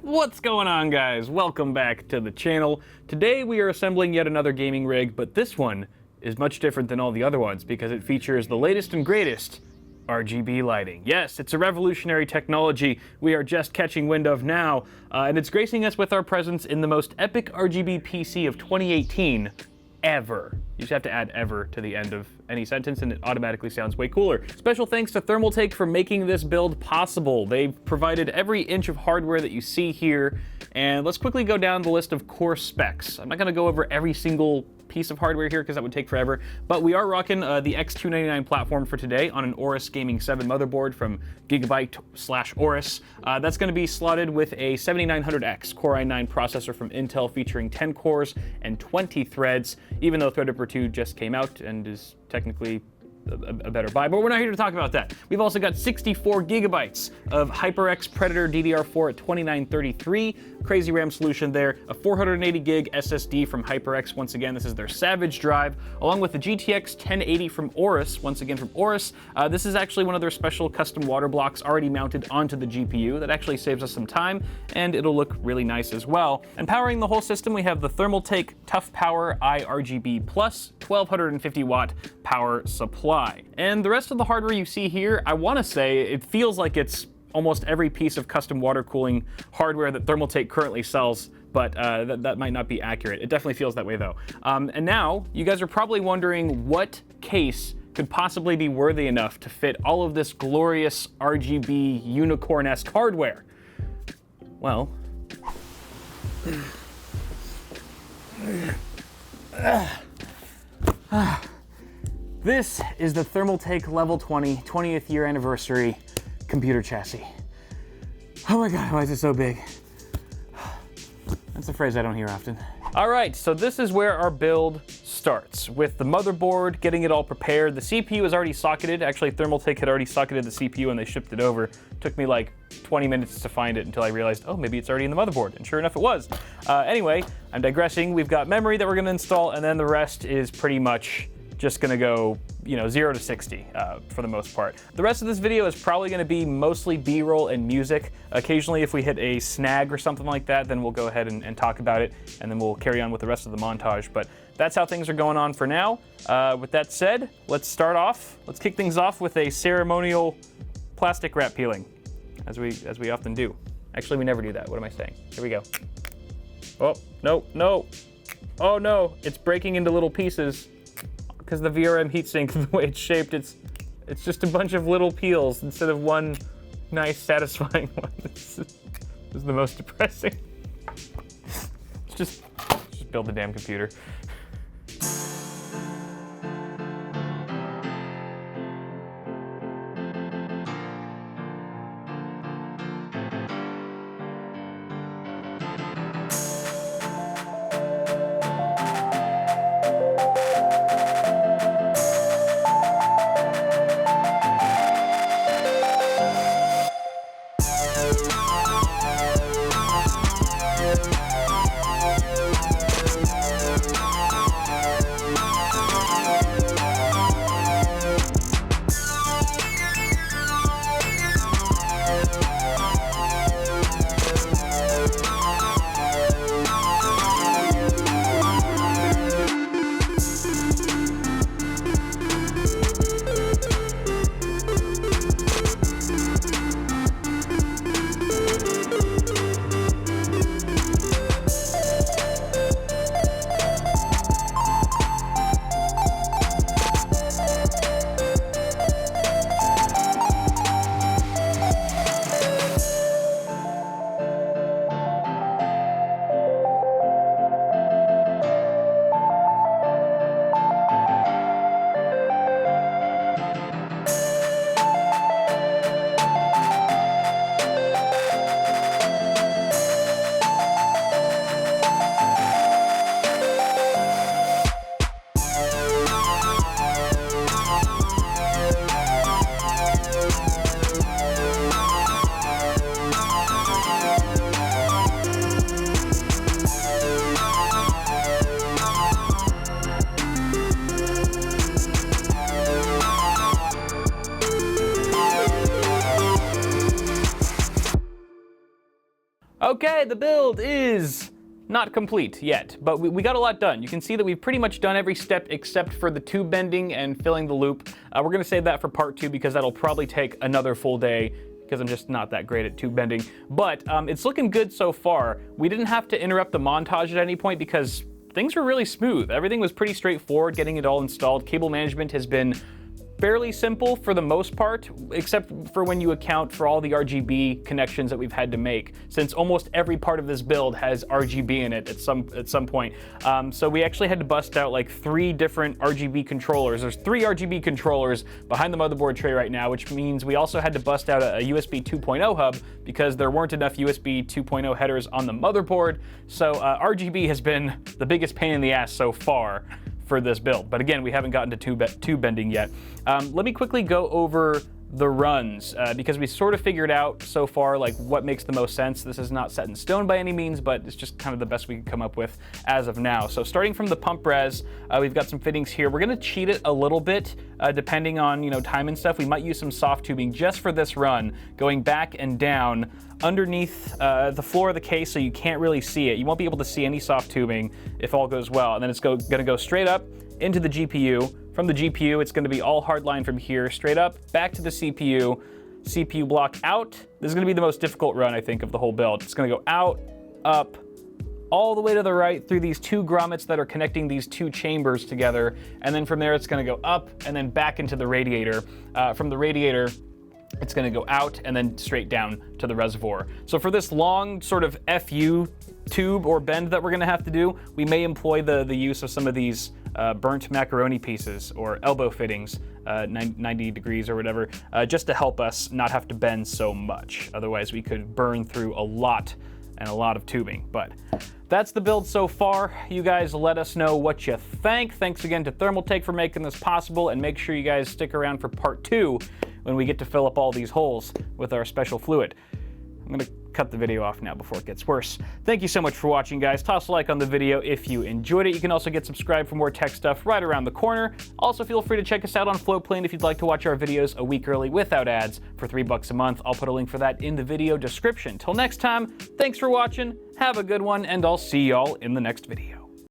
What's going on, guys? Welcome back to the channel. Today we are assembling yet another gaming rig, but this one is much different than all the other ones because it features the latest and greatest RGB lighting. Yes, it's a revolutionary technology we are just catching wind of now, and it's gracing us with our presence in the most epic RGB PC of 2018 ever. You just have to add ever to the end of any sentence and it automatically sounds way cooler. Special thanks to Thermaltake for making this build possible. They've provided every inch of hardware that you see here, and let's quickly go down the list of core specs. I'm not going to go over every single piece of hardware here because that would take forever, but we are rocking the X299 platform for today on an Aorus Gaming 7 motherboard from Gigabyte/Aorus. That's going to be slotted with a 7900X Core i9 processor from Intel featuring 10 cores and 20 threads, even though Threadripper 2 just came out and is technically a better buy, but we're not here to talk about that. We've also got 64 gigabytes of HyperX Predator DDR4 at 2933, crazy RAM solution there, a 480 gig SSD from HyperX, once again, this is their Savage drive, along with the GTX 1080 from Aorus, once again from Aorus. This is actually one of their special custom water blocks already mounted onto the GPU that actually saves us some time, and it'll look really nice as well. And powering the whole system, we have the Thermaltake Tough Power iRGB Plus 1250 watt power supply. And the rest of the hardware you see here, I want to say it feels like it's almost every piece of custom water cooling hardware that Thermaltake currently sells, but that might not be accurate. It definitely feels that way though. And now you guys are probably wondering what case could possibly be worthy enough to fit all of this glorious RGB unicorn-esque hardware. Well, this is the Thermaltake Level 20 20th year anniversary computer chassis. Oh my God, why is it so big? That's a phrase I don't hear often. All right, so this is where our build starts, with the motherboard, getting it all prepared. The CPU is already socketed. Actually, Thermaltake had already socketed the CPU and they shipped it over. Took me like 20 minutes to find it until I realized, oh, maybe it's already in the motherboard, and sure enough it was. Anyway, I'm digressing. We've got memory that we're gonna install, and then the rest is pretty much just gonna go, 0 to 60 for the most part. The rest of this video is probably gonna be mostly B-roll and music. Occasionally, if we hit a snag or something like that, then we'll go ahead and talk about it, and then we'll carry on with the rest of the montage. But that's how things are going on for now. With that said, let's start off. Let's kick things off with a ceremonial plastic wrap peeling, as we often do. Actually, we never do that. What am I saying? Here we go. Oh, no. Oh no, it's breaking into little pieces. Because the VRM heatsink, the way it's shaped, it's just a bunch of little peels instead of one nice, satisfying one. This is the most depressing. Just build the damn computer. Okay, the build is not complete yet, but we got a lot done. You can see that we've pretty much done every step except for the tube bending and filling the loop. We're gonna save that for part 2 because that'll probably take another full day because I'm just not that great at tube bending. But it's looking good so far. We didn't have to interrupt the montage at any point because things were really smooth. Everything was pretty straightforward getting it all installed. Cable management has been fairly simple for the most part, except for when you account for all the RGB connections that we've had to make, since almost every part of this build has RGB in it at some point. So we actually had to bust out like 3 different RGB controllers. There's 3 RGB controllers behind the motherboard tray right now, which means we also had to bust out a USB 2.0 hub because there weren't enough USB 2.0 headers on the motherboard. So RGB has been the biggest pain in the ass so far for this build. But again, we haven't gotten to tube bending yet. Let me quickly go over the runs because we sort of figured out so far like what makes the most sense. This is not set in stone by any means, but it's just kind of the best we could come up with as of now. So starting from the pump res, we've got some fittings here. We're gonna cheat it a little bit depending on time and stuff. We might use some soft tubing just for this run, going back and down underneath the floor of the case so you can't really see it. You won't be able to see any soft tubing if all goes well. And then it's gonna go straight up into the GPU. From the GPU, it's gonna be all hardline from here, straight up, back to the CPU, CPU block out. This is gonna be the most difficult run, I think, of the whole build. It's gonna go out, up, all the way to the right through these 2 grommets that are connecting these 2 chambers together. And then from there, it's gonna go up and then back into the radiator. From the radiator, it's gonna go out and then straight down to the reservoir. So for this long sort of FU tube or bend that we're gonna have to do, we may employ the use of some of these burnt macaroni pieces or elbow fittings, 90 degrees or whatever, just to help us not have to bend so much. Otherwise we could burn through a lot of tubing. But that's the build so far. You guys let us know what you think. Thanks again to Thermaltake for making this possible, and make sure you guys stick around for part 2 when we get to fill up all these holes with our special fluid. I'm gonna cut the video off now before it gets worse. Thank you so much for watching, guys. Toss a like on the video if you enjoyed it. You can also get subscribed for more tech stuff right around the corner. Also, feel free to check us out on FLOATPLANE if you'd like to watch our videos a week early without ads for $3 a month. I'll put a link for that in the video description. Till next time, thanks for watching, have a good one, and I'll see y'all in the next video.